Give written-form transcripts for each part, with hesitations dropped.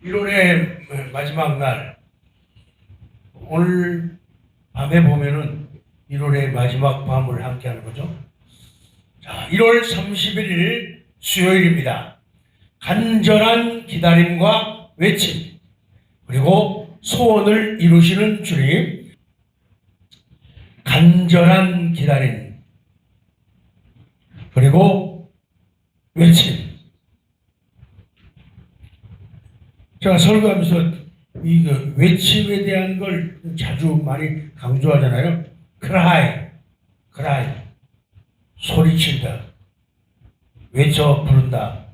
1월의 마지막 날, 오늘 밤에 보면은 1월의 마지막 밤을 함께 하는 거죠. 자, 1월 31일 수요일입니다. 간절한 기다림과 외침, 그리고 소원을 이루시는 주님. 간절한 기다림, 그리고 외침. 제가 설교하면서 이 외침에 대한 걸 자주 많이 강조하잖아요. cry, 소리친다, 외쳐 부른다.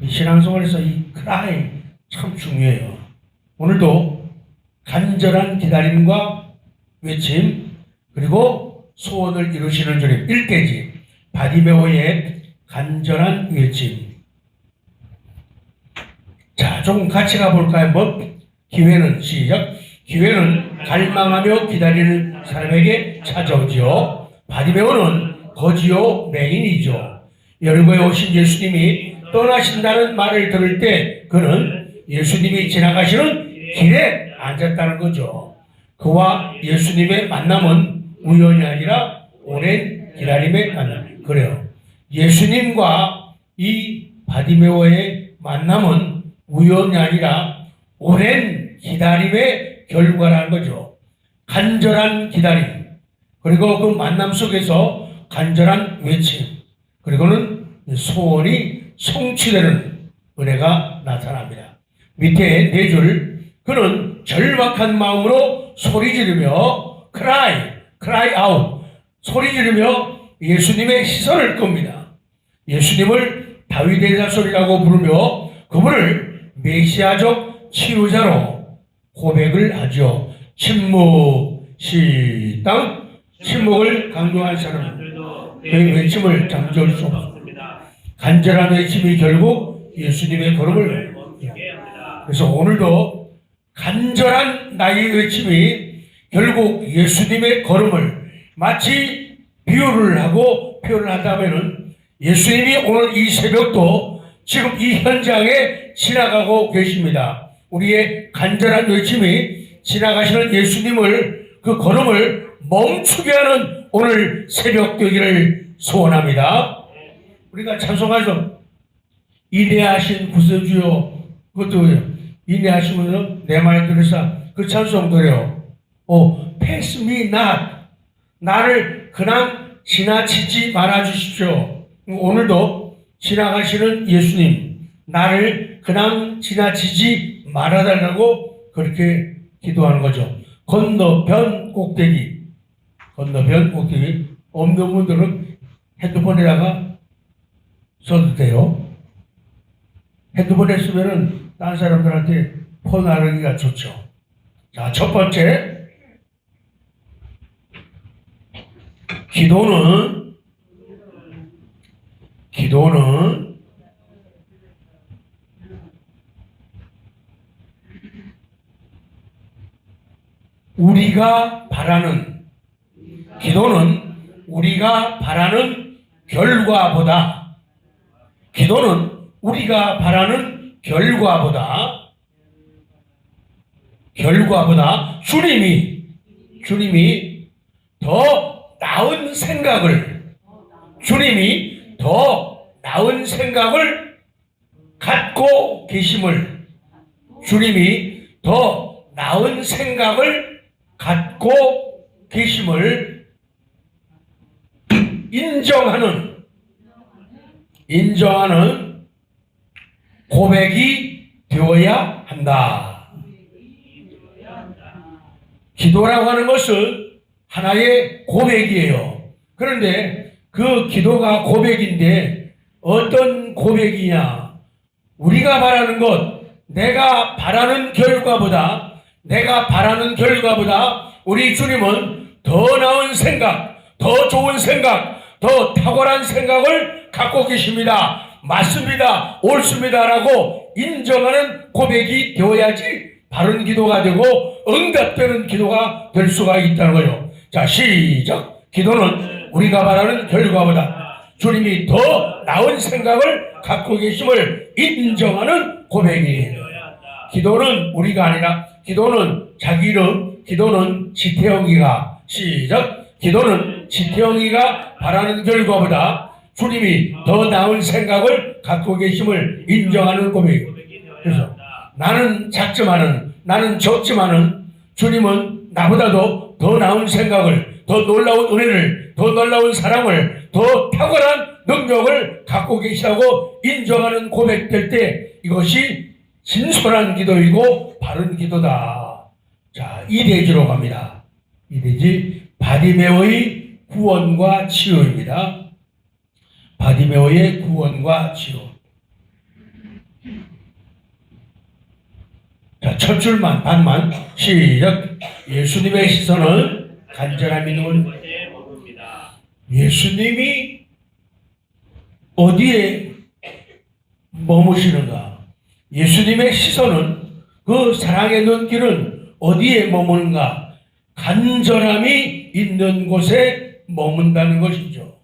이 신앙생활에서 이 cry 참 중요해요. 오늘도 간절한 기다림과 외침, 그리고 소원을 이루시는 주님. 1대지 바디메오의 간절한 외침. 자, 조금 같이 가볼까요? 기회는 시작. 기회는 갈망하며 기다리는 사람에게 찾아오지요. 바디메오는 거지요 맹인이죠. 여리고에 오신 예수님이 떠나신다는 말을 들을 때 그는 예수님이 지나가시는 길에 앉았다는 거죠. 그와 예수님의 만남은 우연이 아니라 오랜 기다림의 만남. 그래요. 예수님과 이 바디메오의 만남은 우연이 아니라 오랜 기다림의 결과라는 거죠. 간절한 기다림, 그리고 그 만남 속에서 간절한 외침, 그리고는 소원이 성취되는 은혜가 나타납니다. 밑에 4줄, 그는 절박한 마음으로 소리 지르며 cry out, 소리 지르며 예수님의 시선을 끕니다. 예수님을 다윗의 자손이라고 부르며 그분을 메시아적 치유자로 고백을 하죠. 침묵, 시당. 침묵을 강조한 사람은 그 외침을 잠재울 수 없습니다. 간절한 외침이 결국 예수님의 걸음을. 그래서 오늘도 간절한 나의 외침이 결국 예수님의 걸음을, 마치 비유를 하고 표현을 한다면은 예수님이 오늘 이 새벽도 지금 이 현장에 지나가고 계십니다. 우리의 간절한 외침이 지나가시는 예수님을, 그 걸음을 멈추게 하는 오늘 새벽 되기를 소원합니다. 우리가 찬송하죠. 인내하신 구세주여, 그것도 인내하시면서 내 말 들으사, 그 찬송도요. pass me not, 나를 그냥 지나치지 말아 주십시오. 오늘도 지나가시는 예수님, 나를 그냥 지나치지 말아달라고 그렇게 기도하는 거죠. 건너편 꼭대기, 건너편 꼭대기. 없는 분들은 핸드폰에다가 써도 돼요. 핸드폰에 쓰면은 다른 사람들한테 폰하기가 좋죠. 자, 첫 번째, 기도는 우리가 바라는 결과보다 주님이 더 나은 생각을 갖고 계심을 인정하는 고백이 되어야 한다. 기도라고 하는 것은 하나의 고백이에요. 그런데 그 기도가 고백인데 어떤 고백이냐? 우리가 바라는 것, 내가 바라는 결과보다 우리 주님은 더 나은 생각, 더 좋은 생각, 더 탁월한 생각을 갖고 계십니다. 맞습니다. 옳습니다라고 인정하는 고백이 되어야지 바른 기도가 되고 응답되는 기도가 될 수가 있다는 거예요. 자, 시작. 기도는 우리가 바라는 결과보다 주님이 더 나은 생각을 갖고 계심을 인정하는 고백이에요. 기도는 우리가 아니라 기도는 자기 이름, 기도는 지태영이가 시작. 기도는 지태영이가 바라는 결과보다 주님이 더 나은 생각을 갖고 계심을 인정하는 고백이에요. 그래서 나는 작지만은, 나는 적지만은 주님은 나보다도 더 나은 생각을, 더 놀라운 은혜를, 더 놀라운 사랑을, 더 탁월한 능력을 갖고 계시다고 인정하는 고백될 때 이것이 진솔한 기도이고 바른 기도다. 자, 2대지로 갑니다. 2대지 바디메오의 구원과 치유입니다. 바디메오의 구원과 치유. 자, 첫 줄만, 반만, 시작. 예수님의 시선은 간절한 믿음을. 예수님이 어디에 머무시는가? 예수님의 시선은, 그 사랑의 눈길은 어디에 머무는가? 간절함이 있는 곳에 머문다는 것이죠.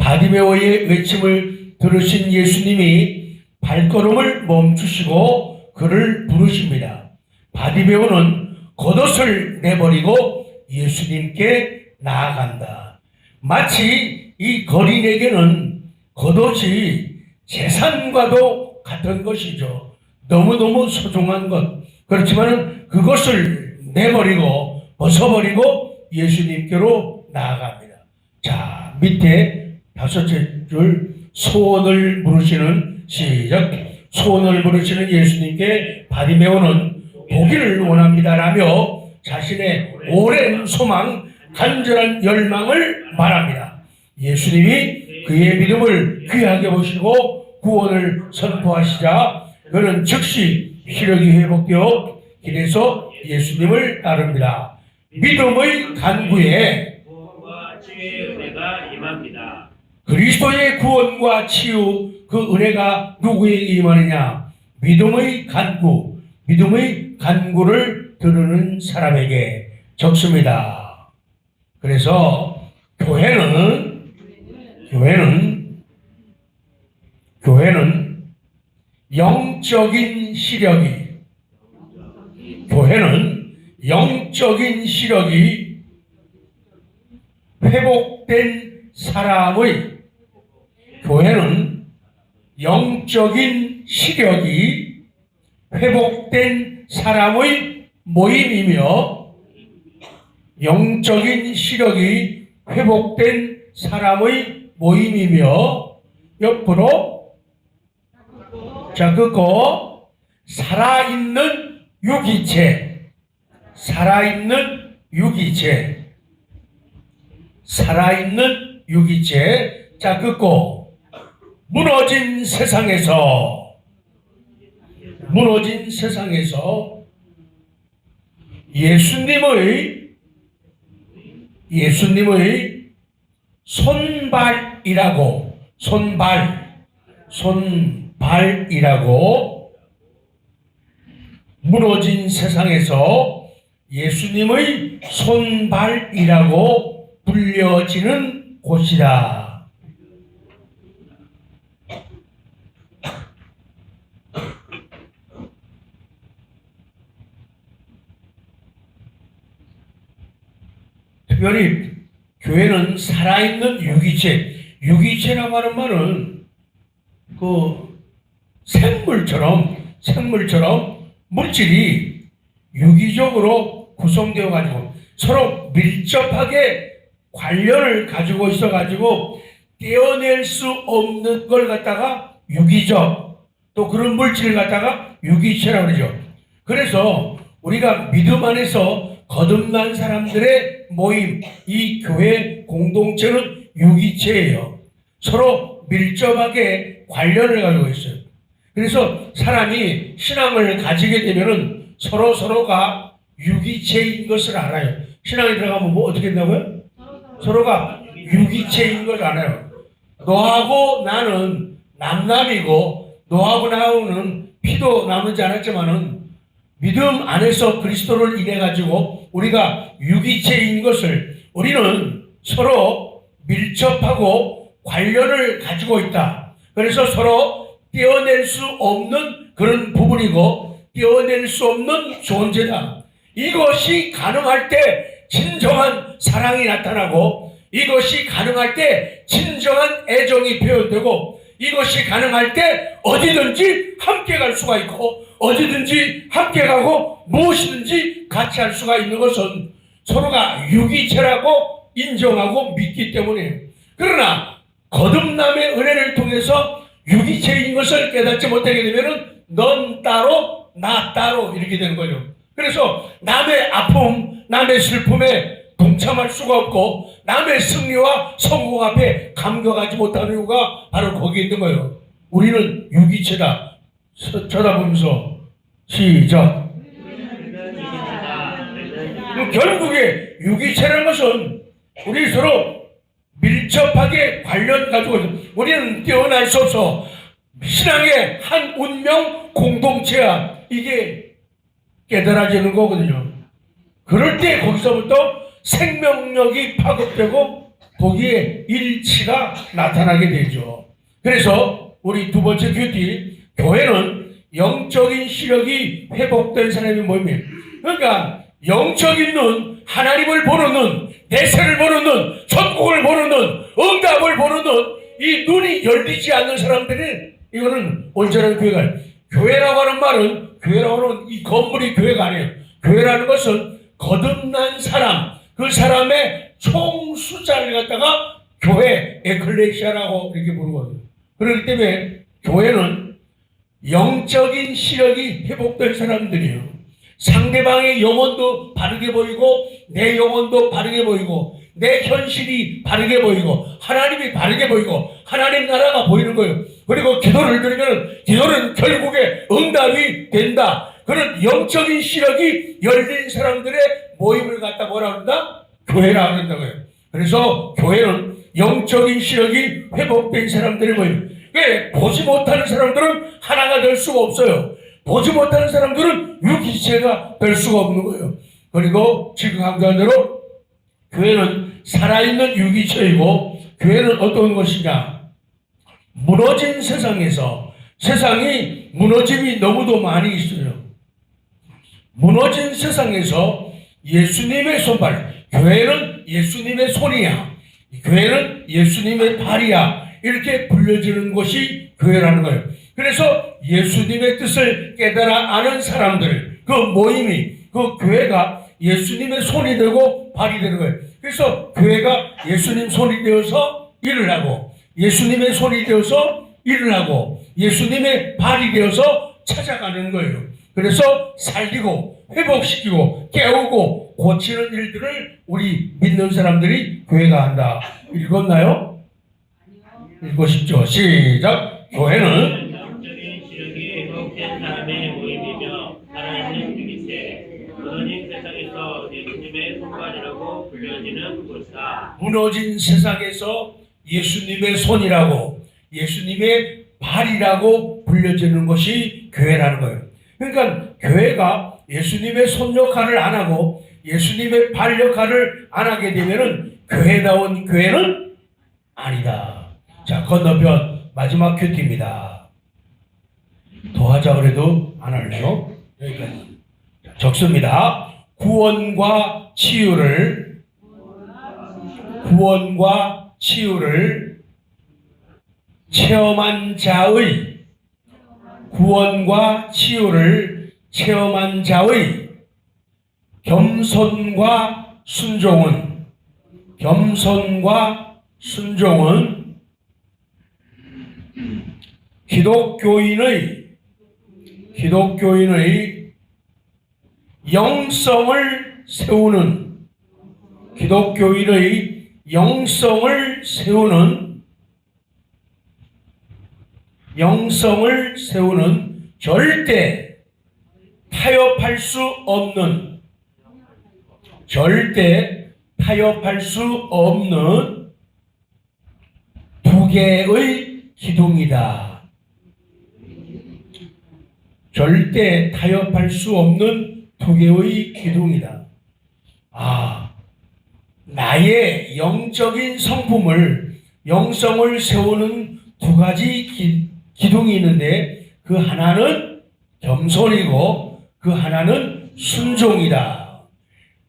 바디메오의 외침을 들으신 예수님이 발걸음을 멈추시고 그를 부르십니다. 바디메오는 겉옷을 내버리고 예수님께 나아간다. 마치 이 거린에게는 겉옷이 재산과도 같은 것이죠. 너무너무 소중한 것. 그렇지만 그것을 내버리고 벗어버리고 예수님께로 나아갑니다. 자, 밑에 5째 줄 소원을 물으시는 시작. 소원을 물으시는 예수님께 바디메오는 보기를 원합니다라며 자신의 오랜 소망, 간절한 열망을 말합니다. 예수님이 그의 믿음을 귀하게 보시고 구원을 선포하시자 그는 즉시 시력이 회복되어 길에서 예수님을 따릅니다. 믿음의 간구에 치유의 은혜가 임합니다. 그리스도의 구원과 치유, 그 은혜가 누구에게 임하느냐? 믿음의 간구를 들으는 사람에게 적습니다. 그래서 교회는 영적인 시력이 회복된 사람의 모임이며 옆으로 자 긋고 살아있는 유기체, 살아있는 유기체, 살아있는 유기체. 자, 긋고 무너진 세상에서, 무너진 세상에서 예수님의 손발이라고, 손발이라고, 무너진 세상에서 예수님의 손발이라고 불려지는 곳이다. 특별히 교회는 살아있는 유기체, 유기체라고 하는 말은 그 생물처럼 물질이 유기적으로 구성되어 가지고 서로 밀접하게 관련을 가지고 있어 가지고 떼어낼 수 없는 걸 갖다가 유기적, 또 그런 물질을 갖다가 유기체라고 그러죠. 그래서 우리가 믿음 안에서 거듭난 사람들의 모임, 이 교회 공동체는 유기체예요. 서로 밀접하게 관련을 가지고 있어요. 그래서 사람이 신앙을 가지게 되면은 서로가 유기체인 것을 알아요. 신앙에 들어가면 뭐 어떻게 된다고요? 서로가 유기체인 걸 알아요. 너하고 나는 남남이고 너하고 나는 피도 나누지 않았지만은 믿음 안에서 그리스도를 인해 가지고 우리가 유기체인 것을 우리는 서로 밀접하고 관련을 가지고 있다. 그래서 서로 떼어낼 수 없는 그런 부분이고 떼어낼 수 없는 존재다. 이것이 가능할 때 진정한 사랑이 나타나고 이것이 가능할 때 진정한 애정이 표현되고 이것이 가능할 때 어디든지 함께 갈 수가 있고 어디든지 함께 가고 무엇이든지 같이 할 수가 있는 것은 서로가 유기체라고 인정하고 믿기 때문이에요. 그러나 거듭남의 은혜를 통해서 유기체인 것을 깨닫지 못하게 되면 넌 따로 나 따로 이렇게 되는 거예요. 그래서 남의 아픔, 남의 슬픔에 동참할 수가 없고 남의 승리와 성공 앞에 감격하지 못하는 이유가 바로 거기에 있는 거예요. 우리는 유기체다. 쳐다보면서 시작. 결국에 유기체라는 것은 우리 서로 밀접하게 관련 가지고 있어요. 우리는 떼어날 수 없어. 신앙의 한 운명 공동체야. 이게 깨달아지는 거거든요. 그럴 때 거기서부터 생명력이 파급되고 거기에 일치가 나타나게 되죠. 그래서 우리 두 번째 큐티, 교회는 영적인 시력이 회복된 사람이 모임이에요. 그러니까 영적인 눈, 하나님을 보는 눈, 대세를 보는 눈, 천국을 보는 눈, 응답을 보는 눈, 이 눈이 열리지 않는 사람들은 이거는 온전한 교회가 아니에요. 교회라고 하는 말은, 교회라고 하는 이 건물이 교회가 아니에요. 교회라는 것은 거듭난 사람, 그 사람의 총 숫자를 갖다가 교회, 에클레시아라고 이렇게 부르거든요. 그렇기 때문에 교회는 영적인 시력이 회복된 사람들이에요. 상대방의 영혼도 바르게 보이고 내 영혼도 바르게 보이고 내 현실이 바르게 보이고 하나님이 바르게 보이고 하나님 나라가 보이는 거예요. 그리고 기도를 드리면 기도는 결국에 응답이 된다. 그런 영적인 시력이 열린 사람들의 모임을 갖다 뭐라 그런다? 교회라 그런다고요. 그래서 교회는 영적인 시력이 회복된 사람들의 모임. 왜? 보지 못하는 사람들은 하나가 될 수가 없어요. 보지 못하는 사람들은 유기체가 될 수가 없는 거예요. 그리고 지금 강조한 대로 교회는 살아있는 유기체이고 교회는 어떤 것이냐? 무너진 세상에서 세상이 무너짐이 너무도 많이 있어요. 무너진 세상에서 예수님의 손발, 교회는 예수님의 손이야. 교회는 예수님의 발이야. 이렇게 불려지는 것이 교회라는 거예요. 그래서 예수님의 뜻을 깨달아 아는 사람들, 그 모임이, 그 교회가 예수님의 손이 되고 발이 되는 거예요. 그래서 교회가 예수님 손이 되어서 일을 하고, 예수님의 손이 되어서 일을 하고, 예수님의 발이 되어서 찾아가는 거예요. 그래서 살리고 회복시키고 깨우고 고치는 일들을 우리 믿는 사람들이 교회가 한다. 읽었나요? 읽으십시오. 시작. 교회는 영적인 시력이 회복된 사람의 모임이며 살아있는 중이세 무너진 세상에서 예수님의 손발이라고 불려지는 곳이다. 무너진 세상에서 예수님의 손이라고 예수님의 발이라고 불려지는 것이 교회라는 거예요. 그러니까 교회가 예수님의 손 역할을 안 하고 예수님의 발 역할을 안 하게 되면은 교회다운 교회는 아니다. 자, 건너편 마지막 큐티입니다. 더 하자 그래도 안 할래요? 여기까지. 자, 적습니다. 구원과 치유를 체험한 자의 구원과 치유를 체험한 자의 겸손과 순종은 기독교인의 영성을 세우는 절대 타협할 수 없는 두 개의 기둥이다. 절대 타협할 수 없는 두 개의 기둥이다. 나의 영적인 영성을 세우는 두 가지 기둥이 있는데 그 하나는 겸손이고 그 하나는 순종이다.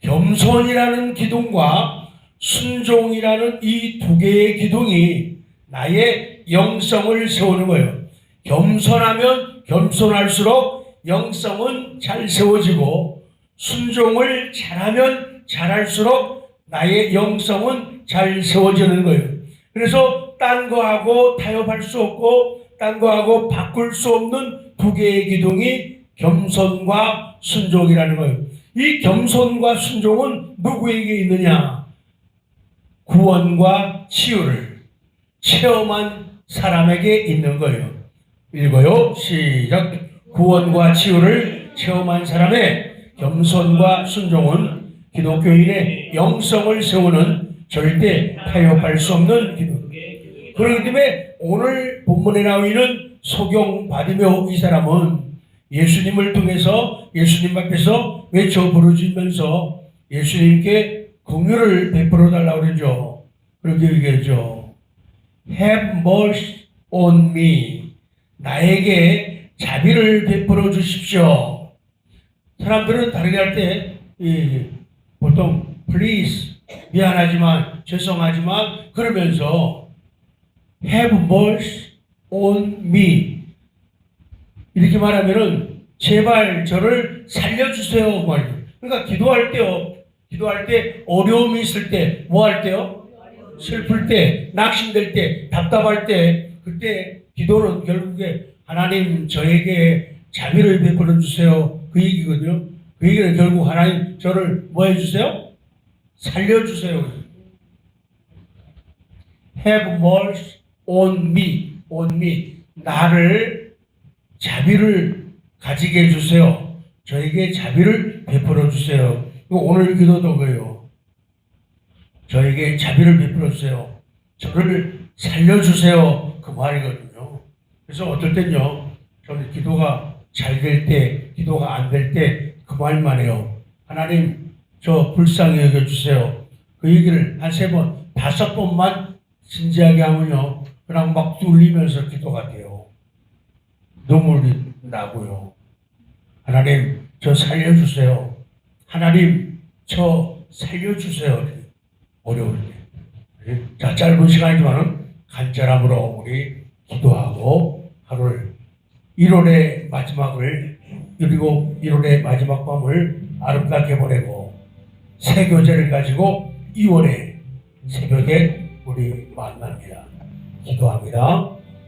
겸손이라는 기둥과 순종이라는 이 두 개의 기둥이 나의 영성을 세우는 거예요. 겸손하면 겸손할수록 영성은 잘 세워지고 순종을 잘하면 잘할수록 나의 영성은 잘 세워지는 거예요. 그래서 딴 거하고 타협할 수 없고 딴 거하고 바꿀 수 없는 두 개의 기둥이 겸손과 순종이라는 거예요. 이 겸손과 순종은 누구에게 있느냐? 구원과 치유를 체험한 사람에게 있는 거예요. 읽어요. 시작. 구원과 치유를 체험한 사람의 겸손과 순종은 기독교인의 영성을 세우는 절대 타협할 수 없는 기둥. 그렇기 때문에 오늘 본문에 나와 있는 소경 바디메오 이 사람은 예수님을 통해서 예수님 앞에서 외쳐 부르짖으면서 예수님께 긍휼을 베풀어 달라고 그러죠. 그렇게 얘기하죠. Have mercy on me. 나에게 자비를 베풀어 주십시오. 사람들은 다르게 할 때 보통 please 미안하지만 죄송하지만 그러면서 have mercy on me 이렇게 말하면은 제발 저를 살려주세요 말이에요. 그러니까 기도할 때 어려움이 있을 때 뭐 할 때요? 슬플 때, 낙심될 때, 답답할 때 그때 기도는 결국에 하나님 저에게 자비를 베풀어 주세요 그 얘기거든요. 그 얘기는 결국 하나님 저를 뭐 해주세요? 살려주세요. Have mercy on me. 나를 자비를 가지게 해주세요. 저에게 자비를 베풀어 주세요. 오늘 기도도 그래요. 저에게 자비를 베풀어 주세요. 저를 살려주세요. 그 말이거든요. 그래서 어떨 땐요, 저는 기도가 잘 될 때, 기도가 안 될 때 그 말만 해요. 하나님, 저 불쌍히 여겨주세요. 그 얘기를 한 3번, 5번만 진지하게 하면요, 그냥 막 뚫리면서 기도가 돼요. 눈물이 나고요. 하나님, 저 살려주세요. 하나님, 저 살려주세요. 어려울 때. 자, 짧은 시간이지만 간절함으로 우리 기도하고 하루를 1월의 마지막을 그리고 1월의 마지막 밤을 아름답게 보내고 새 교제를 가지고 2월의 새벽에 우리 만납니다. 기도합니다.